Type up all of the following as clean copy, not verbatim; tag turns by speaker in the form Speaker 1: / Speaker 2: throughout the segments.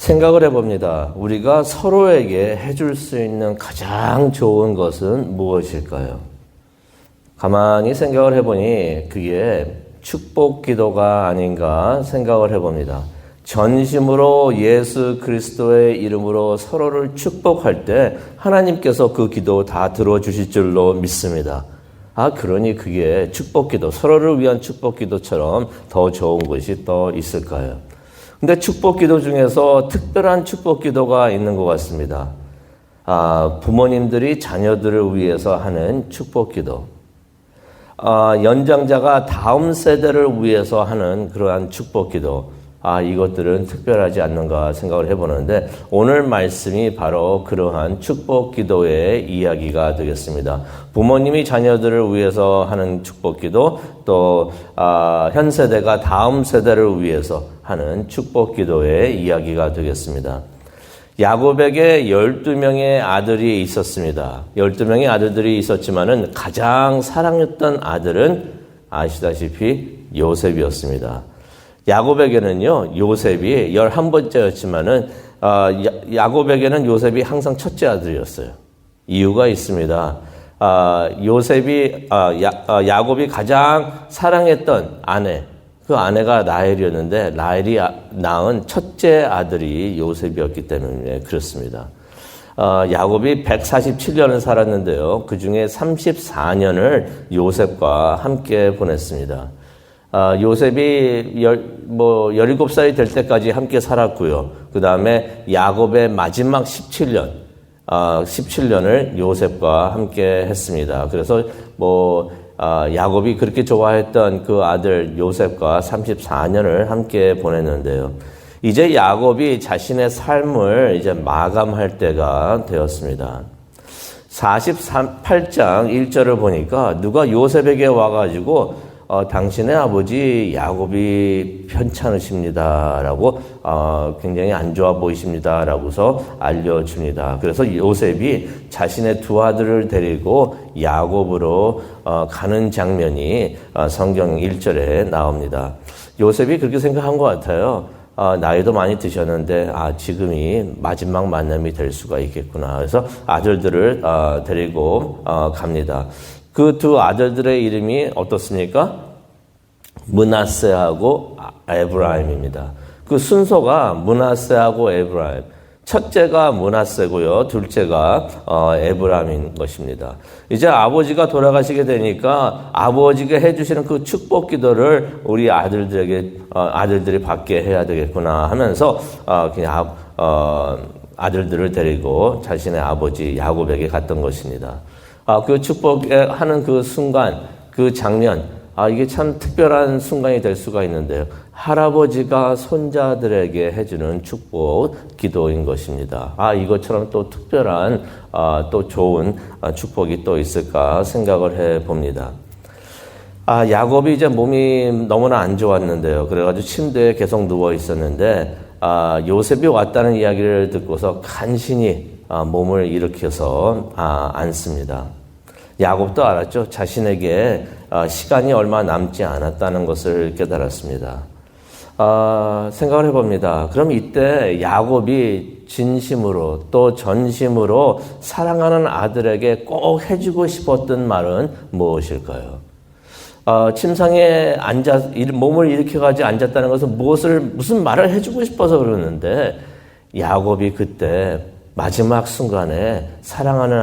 Speaker 1: 생각을 해봅니다. 우리가 서로에게 해줄 수 있는 가장 좋은 것은 무엇일까요? 가만히 생각을 해보니 그게 축복 기도가 아닌가 생각을 해봅니다. 전심으로 예수 그리스도의 이름으로 서로를 축복할 때 하나님께서 그 기도 다 들어주실 줄로 믿습니다. 그러니 그게 축복 기도, 서로를 위한 축복 기도처럼 더 좋은 것이 또 있을까요? 근데 축복 기도 중에서 특별한 축복 기도가 있는 것 같습니다. 부모님들이 자녀들을 위해서 하는 축복 기도. 연장자가 다음 세대를 위해서 하는 그러한 축복 기도. 이것들은 특별하지 않는가 생각을 해보는데 오늘 말씀이 바로 그러한 축복 기도의 이야기가 되겠습니다. 부모님이 자녀들을 위해서 하는 축복 기도, 또 현 세대가 다음 세대를 위해서 하는 축복 기도의 이야기가 되겠습니다. 야곱에게 12명의 아들이 있었습니다. 12명의 아들들이 있었지만은 가장 사랑했던 아들은 아시다시피 요셉이었습니다. 야곱에게는요, 요셉이 11번째였지만은, 야곱에게는 요셉이 항상 첫째 아들이었어요. 이유가 있습니다. 야곱이 가장 사랑했던 아내, 그 아내가 라헬이었는데, 라헬이 낳은 첫째 아들이 요셉이었기 때문에 그렇습니다. 야곱이 147년을 살았는데요. 그 중에 34년을 요셉과 함께 보냈습니다. 요셉이 17살이 될 때까지 함께 살았고요. 그 다음에 야곱의 마지막 17년을 요셉과 함께 했습니다. 그래서 야곱이 그렇게 좋아했던 그 아들 요셉과 34년을 함께 보냈는데요. 이제 야곱이 자신의 삶을 이제 마감할 때가 되었습니다. 48장 1절을 보니까 누가 요셉에게 와가지고 당신의 아버지 야곱이 편찮으십니다라고 굉장히 안 좋아 보이십니다라고서 알려줍니다. 그래서 요셉이 자신의 두 아들을 데리고 야곱으로 가는 장면이 성경 1절에 나옵니다. 요셉이 그렇게 생각한 것 같아요. 나이도 많이 드셨는데 지금이 마지막 만남이 될 수가 있겠구나. 그래서 아들들을 데리고 갑니다. 그 두 아들들의 이름이 어떻습니까? 므낫세하고 에브라임입니다. 그 순서가 므낫세하고 에브라임. 첫째가 므낫세고요. 둘째가 에브라임인 것입니다. 이제 아버지가 돌아가시게 되니까 아버지가 해주시는 그 축복 기도를 우리 아들들이 받게 해야 되겠구나 하면서 그냥 아들들을 데리고 자신의 아버지 야곱에게 갔던 것입니다. 그 축복하는 그 순간, 그 장면, 이게 참 특별한 순간이 될 수가 있는데요. 할아버지가 손자들에게 해주는 축복 기도인 것입니다. 이것처럼 또 특별한, 또 좋은 축복이 또 있을까 생각을 해 봅니다. 야곱이 이제 몸이 너무나 안 좋았는데요. 그래가지고 침대에 계속 누워 있었는데, 요셉이 왔다는 이야기를 듣고서 간신히 몸을 일으켜서 앉습니다. 야곱도 알았죠. 자신에게 시간이 얼마 남지 않았다는 것을 깨달았습니다. 생각을 해봅니다. 그럼 이때 야곱이 진심으로 또 전심으로 사랑하는 아들에게 꼭 해주고 싶었던 말은 무엇일까요? 침상에 몸을 일으켜가지고 앉았다는 것은 무슨 말을 해주고 싶어서 그러는데 야곱이 그때 마지막 순간에 사랑하는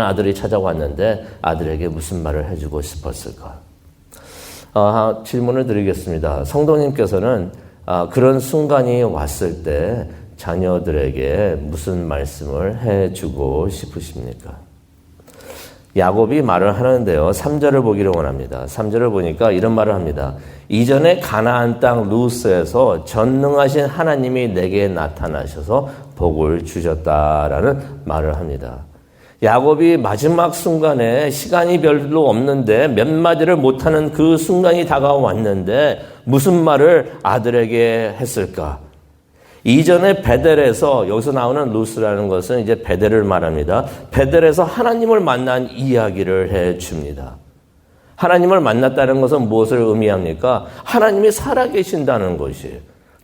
Speaker 1: 아들이 찾아왔는데 아들에게 무슨 말을 해주고 싶었을까? 질문을 드리겠습니다. 성도님께서는 그런 순간이 왔을 때 자녀들에게 무슨 말씀을 해주고 싶으십니까? 야곱이 말을 하는데요. 3절을 보기를 원합니다. 3절을 보니까 이런 말을 합니다. 이전에 가나안 땅 루스에서 전능하신 하나님이 내게 나타나셔서 복을 주셨다라는 말을 합니다. 야곱이 마지막 순간에 시간이 별로 없는데 몇 마디를 못하는 그 순간이 다가왔는데 무슨 말을 아들에게 했을까? 이전에 베델에서, 여기서 나오는 루스라는 것은 이제 베델을 말합니다. 베델에서 하나님을 만난 이야기를 해 줍니다. 하나님을 만났다는 것은 무엇을 의미합니까? 하나님이 살아계신다는 것이에요.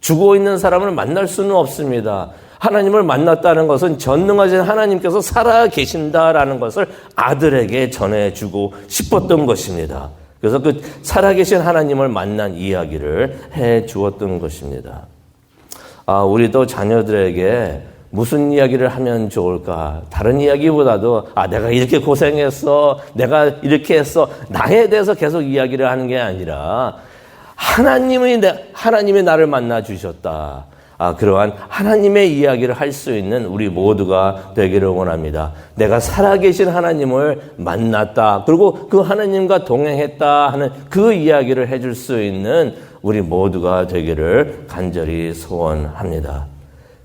Speaker 1: 죽어 있는 사람을 만날 수는 없습니다. 하나님을 만났다는 것은 전능하신 하나님께서 살아 계신다라는 것을 아들에게 전해주고 싶었던 것입니다. 그래서 그 살아계신 하나님을 만난 이야기를 해 주었던 것입니다. 우리도 자녀들에게 무슨 이야기를 하면 좋을까? 다른 이야기보다도 내가 이렇게 고생했어, 내가 이렇게 했어, 나에 대해서 계속 이야기를 하는 게 아니라 하나님이 나를 만나 주셨다. 그러한 하나님의 이야기를 할 수 있는 우리 모두가 되기를 원합니다. 내가 살아계신 하나님을 만났다. 그리고 그 하나님과 동행했다 하는 그 이야기를 해줄 수 있는 우리 모두가 되기를 간절히 소원합니다.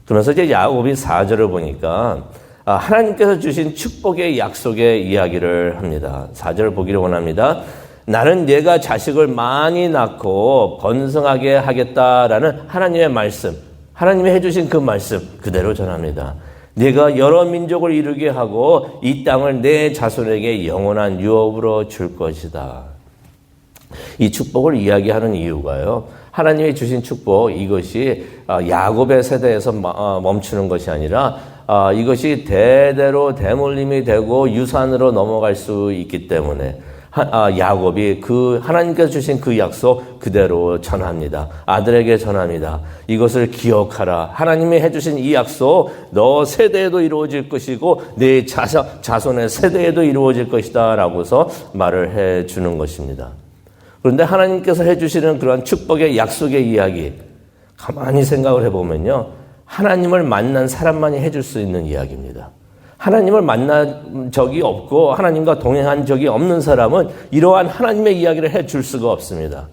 Speaker 1: 그러면서 이제 야곱이 4절을 보니까 하나님께서 주신 축복의 약속의 이야기를 합니다. 4절을 보기를 원합니다. 나는 네가 자식을 많이 낳고 번성하게 하겠다라는 하나님의 말씀, 하나님이 해주신 그 말씀 그대로 전합니다. 네가 여러 민족을 이루게 하고 이 땅을 내 자손에게 영원한 유업으로 줄 것이다. 이 축복을 이야기하는 이유가요, 하나님이 주신 축복, 이것이 야곱의 세대에서 멈추는 것이 아니라 이것이 대대로 대물림이 되고 유산으로 넘어갈 수 있기 때문에 야곱이 그 하나님께서 주신 그 약속 그대로 전합니다. 아들에게 전합니다. 이것을 기억하라. 하나님이 해주신 이 약속 너 세대에도 이루어질 것이고 네 자손의 세대에도 이루어질 것이다 라고서 말을 해주는 것입니다. 그런데 하나님께서 해주시는 그런 축복의 약속의 이야기 가만히 생각을 해보면요, 하나님을 만난 사람만이 해줄 수 있는 이야기입니다. 하나님을 만난 적이 없고 하나님과 동행한 적이 없는 사람은 이러한 하나님의 이야기를 해줄 수가 없습니다.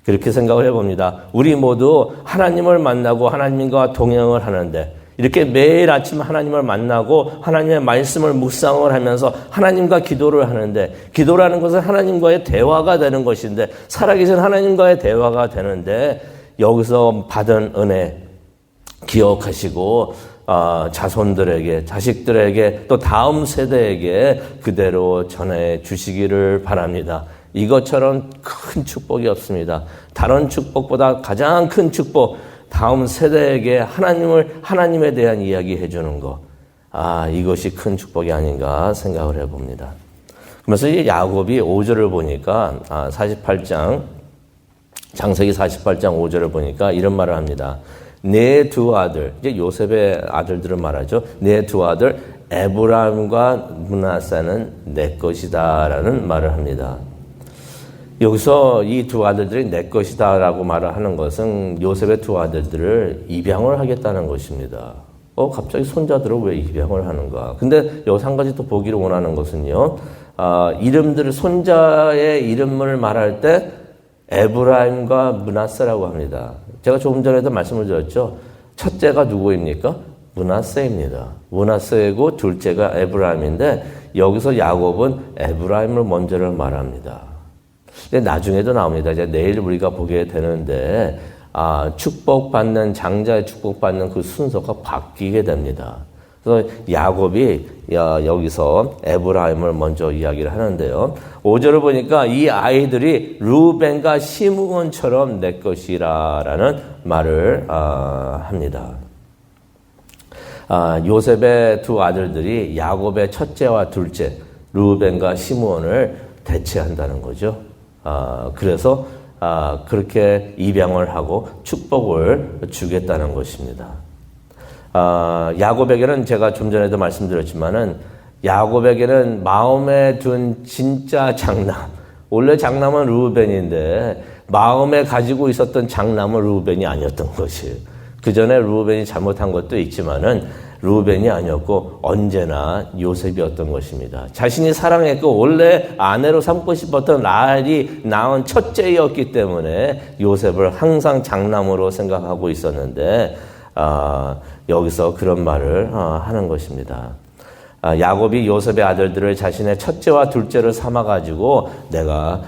Speaker 1: 그렇게 생각을 해봅니다. 우리 모두 하나님을 만나고 하나님과 동행을 하는데 이렇게 매일 아침 하나님을 만나고 하나님의 말씀을 묵상을 하면서 하나님과 기도를 하는데, 기도라는 것은 하나님과의 대화가 되는 것인데, 살아계신 하나님과의 대화가 되는데 여기서 받은 은혜 기억하시고 자손들에게, 자식들에게, 또 다음 세대에게 그대로 전해 주시기를 바랍니다. 이것처럼 큰 축복이 없습니다. 다른 축복보다 가장 큰 축복, 다음 세대에게 하나님에 대한 이야기 해주는 것. 이것이 큰 축복이 아닌가 생각을 해봅니다. 그러면서 이 야곱이 5절을 보니까 48장, 창세기 48장 5절을 보니까 이런 말을 합니다. 내 두 아들, 이제 요셉의 아들들을 말하죠. 내 두 아들 에브라임과 므낫세는 내 것이다라는 말을 합니다. 여기서 이 두 아들들이 내 것이다라고 말을 하는 것은 요셉의 두 아들들을 입양을 하겠다는 것입니다. 갑자기 손자들을 왜 입양을 하는가? 근데 여기서 한 가지 또 보기를 원하는 것은요, 이름들을, 손자의 이름을 말할 때 에브라임과 므낫세라고 합니다. 제가 조금 전에도 말씀을 드렸죠. 첫째가 누구입니까? 므낫세입니다. 므낫세이고 둘째가 에브라임인데 여기서 야곱은 에브라임을 먼저를 말합니다. 근데 나중에도 나옵니다. 이제 내일 우리가 보게 되는데 축복받는, 장자의 축복받는 그 순서가 바뀌게 됩니다. 그래서 야곱이 여기서 에브라임을 먼저 이야기를 하는데요. 5절을 보니까 이 아이들이 루벤과 시므온처럼 내 것이라라는 말을 합니다. 요셉의 두 아들들이 야곱의 첫째와 둘째 루벤과 시므온을 대체한다는 거죠. 그래서 그렇게 입양을 하고 축복을 주겠다는 것입니다. 야곱에게는 제가 좀 전에도 말씀드렸지만은 야곱에게는 마음에 둔 진짜 장남, 원래 장남은 르우벤인데 마음에 가지고 있었던 장남은 르우벤이 아니었던 것이에요. 그 전에 르우벤이 잘못한 것도 있지만은 르우벤이 아니었고 언제나 요셉이었던 것입니다. 자신이 사랑했고 원래 아내로 삼고 싶었던 라헬이 낳은 첫째였기 때문에 요셉을 항상 장남으로 생각하고 있었는데 여기서 그런 말을 하는 것입니다. 야곱이 요셉의 아들들을 자신의 첫째와 둘째를 삼아가지고 내가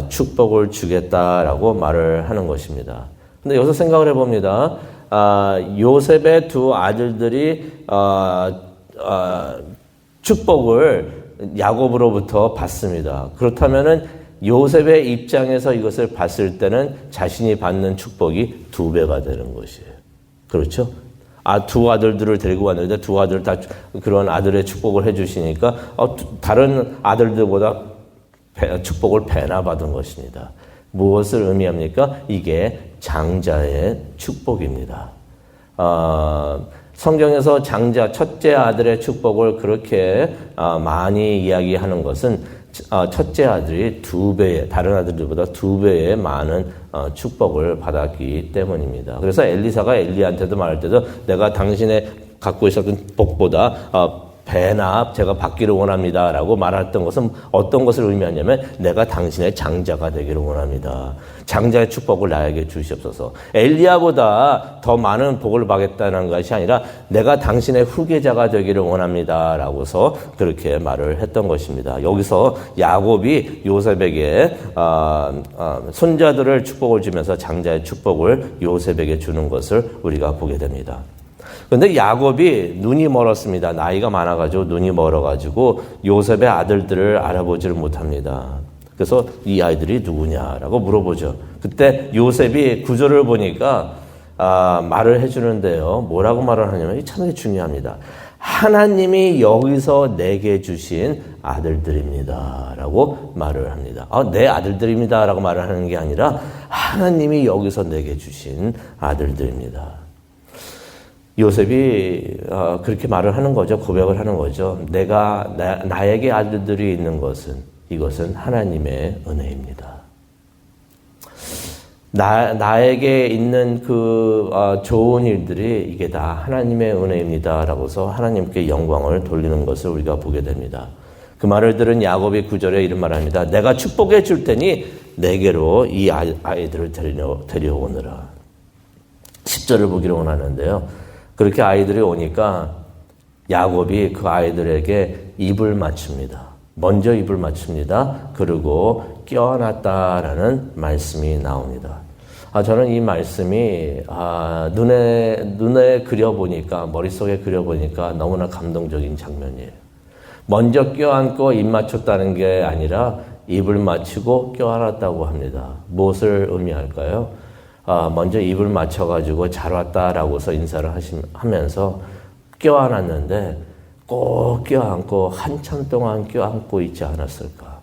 Speaker 1: 축복을 주겠다라고 말을 하는 것입니다. 근데 여기서 생각을 해봅니다. 요셉의 두 아들들이 축복을 야곱으로부터 받습니다. 그렇다면은 요셉의 입장에서 이것을 봤을 때는 자신이 받는 축복이 2배가 되는 것이에요. 그렇죠? 두 아들들을 데리고 왔는데 두 아들 다 그런 아들의 축복을 해주시니까 다른 아들들보다 축복을 배나 받은 것입니다. 무엇을 의미합니까? 이게 장자의 축복입니다. 성경에서 장자, 첫째 아들의 축복을 그렇게 많이 이야기하는 것은 첫째 아들이 2배의, 다른 아들들보다 2배의 많은 축복을 받았기 때문입니다. 그래서 엘리사가 엘리야한테도 말할 때도 내가 당신의 갖고 있었던 복보다 배나 제가 받기를 원합니다 라고 말했던 것은 어떤 것을 의미하냐면 내가 당신의 장자가 되기를 원합니다. 장자의 축복을 나에게 주시옵소서. 엘리야보다 더 많은 복을 받겠다는 것이 아니라 내가 당신의 후계자가 되기를 원합니다 라고서 그렇게 말을 했던 것입니다. 여기서 야곱이 요셉에게 손자들을 축복을 주면서 장자의 축복을 요셉에게 주는 것을 우리가 보게 됩니다. 그런데 야곱이 눈이 멀었습니다. 나이가 많아가지고 눈이 멀어가지고 요셉의 아들들을 알아보지를 못합니다. 그래서 이 아이들이 누구냐라고 물어보죠. 그때 요셉이 구절을 보니까 말을 해주는데요. 뭐라고 말을 하냐면 이 참 중요합니다. 하나님이 여기서 내게 주신 아들들입니다 라고 말을 합니다. 내 아들들입니다 라고 말을 하는 게 아니라 하나님이 여기서 내게 주신 아들들입니다. 요셉이 그렇게 말을 하는 거죠. 고백을 하는 거죠. 나에게 아들들이 있는 것은 이것은 하나님의 은혜입니다. 나에게 있는 그 좋은 일들이 이게 다 하나님의 은혜입니다 라고서 하나님께 영광을 돌리는 것을 우리가 보게 됩니다. 그 말을 들은 야곱이 9절에 이런 말을 합니다. 내가 축복해 줄 테니 내게로 이 아이들을 데려오느라. 10절을 보기를 원하는데요. 그렇게 아이들이 오니까 야곱이 그 아이들에게 입을 맞춥니다. 먼저 입을 맞춥니다. 그리고 껴안았다라는 말씀이 나옵니다. 저는 이 말씀이 눈에 그려보니까 머릿속에 그려보니까 너무나 감동적인 장면이에요. 먼저 껴안고 입 맞췄다는 게 아니라 입을 맞추고 껴안았다고 합니다. 무엇을 의미할까요? 먼저 입을 맞춰가지고 잘 왔다라고서 인사를 하면서 껴안았는데 꼭 껴안고 한참 동안 껴안고 있지 않았을까.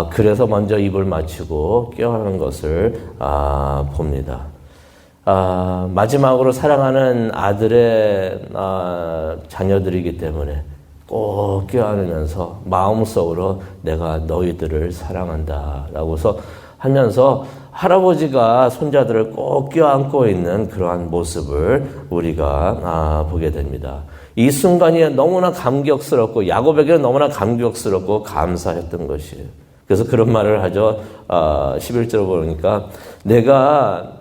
Speaker 1: 그래서 먼저 입을 맞추고 껴안는 것을 봅니다. 마지막으로 사랑하는 아들의 자녀들이기 때문에 꼭 껴안으면서 마음속으로 내가 너희들을 사랑한다라고서 하면서 할아버지가 손자들을 꼭 껴안고 있는 그러한 모습을 우리가 보게 됩니다. 이 순간이 너무나 감격스럽고 야곱에게는 너무나 감격스럽고 감사했던 것이에요. 그래서 그런 말을 하죠. 11절 보니까 내가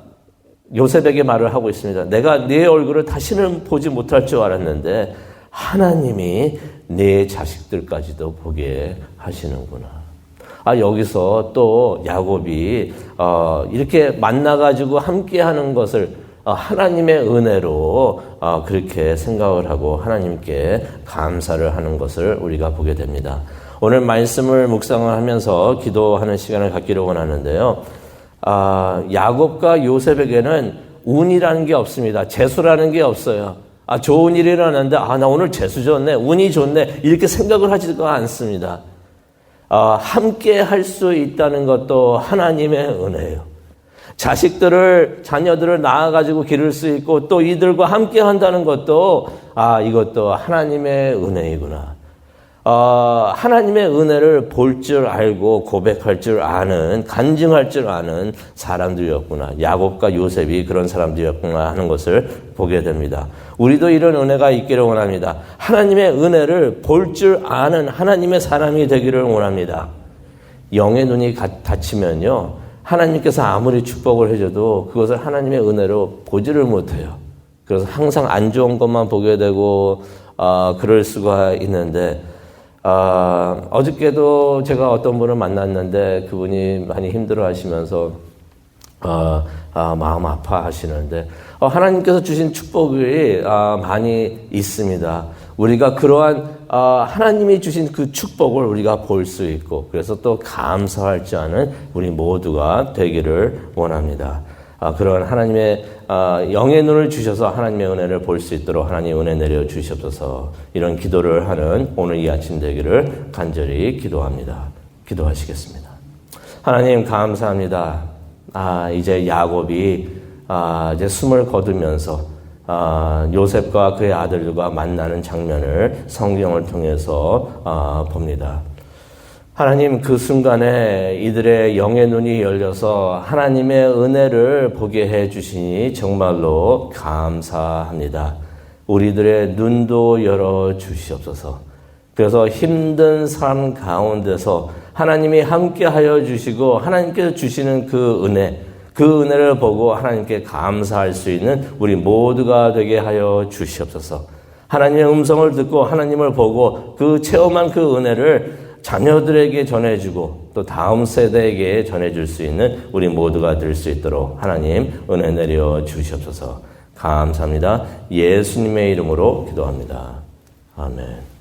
Speaker 1: 요셉에게 말을 하고 있습니다. 내가 네 얼굴을 다시는 보지 못할 줄 알았는데 하나님이 네 자식들까지도 보게 하시는구나. 여기서 또 야곱이 이렇게 만나가지고 함께하는 것을 하나님의 은혜로 그렇게 생각을 하고 하나님께 감사를 하는 것을 우리가 보게 됩니다. 오늘 말씀을 묵상을 하면서 기도하는 시간을 갖기를 원하는데요. 야곱과 요셉에게는 운이라는 게 없습니다. 재수라는 게 없어요. 좋은 일이 일어났는데 나 오늘 재수 좋네, 운이 좋네 이렇게 생각을 하지가 않습니다. 함께 할 수 있다는 것도 하나님의 은혜예요. 자녀들을 낳아가지고 기를 수 있고 또 이들과 함께 한다는 것도 이것도 하나님의 은혜이구나. 하나님의 은혜를 볼 줄 알고 고백할 줄 아는, 간증할 줄 아는 사람들이었구나. 야곱과 요셉이 그런 사람들이었구나 하는 것을 보게 됩니다. 우리도 이런 은혜가 있기를 원합니다. 하나님의 은혜를 볼 줄 아는 하나님의 사람이 되기를 원합니다. 영의 눈이 닫히면요, 하나님께서 아무리 축복을 해줘도 그것을 하나님의 은혜로 보지를 못해요. 그래서 항상 안 좋은 것만 보게 되고 그럴 수가 있는데 어저께도 제가 어떤 분을 만났는데 그분이 많이 힘들어 하시면서 마음 아파하시는데 하나님께서 주신 축복이 많이 있습니다. 우리가 그러한 하나님이 주신 그 축복을 우리가 볼 수 있고 그래서 또 감사할 줄 아는 우리 모두가 되기를 원합니다. 그런 하나님의 영의 눈을 주셔서 하나님의 은혜를 볼 수 있도록 하나님 은혜 내려 주시옵소서. 이런 기도를 하는 오늘 이 아침 되기를 간절히 기도합니다. 기도하시겠습니다. 하나님 감사합니다. 이제 야곱이 이제 숨을 거두면서 요셉과 그의 아들들과 만나는 장면을 성경을 통해서 봅니다. 하나님 그 순간에 이들의 영의 눈이 열려서 하나님의 은혜를 보게 해 주시니 정말로 감사합니다. 우리들의 눈도 열어 주시옵소서. 그래서 힘든 삶 가운데서 하나님이 함께 하여 주시고 하나님께서 주시는 그 은혜를 보고 하나님께 감사할 수 있는 우리 모두가 되게 하여 주시옵소서. 하나님의 음성을 듣고 하나님을 보고 그 체험한 그 은혜를 자녀들에게 전해주고 또 다음 세대에게 전해줄 수 있는 우리 모두가 될 수 있도록 하나님 은혜 내려 주시옵소서. 감사합니다. 예수님의 이름으로 기도합니다. 아멘.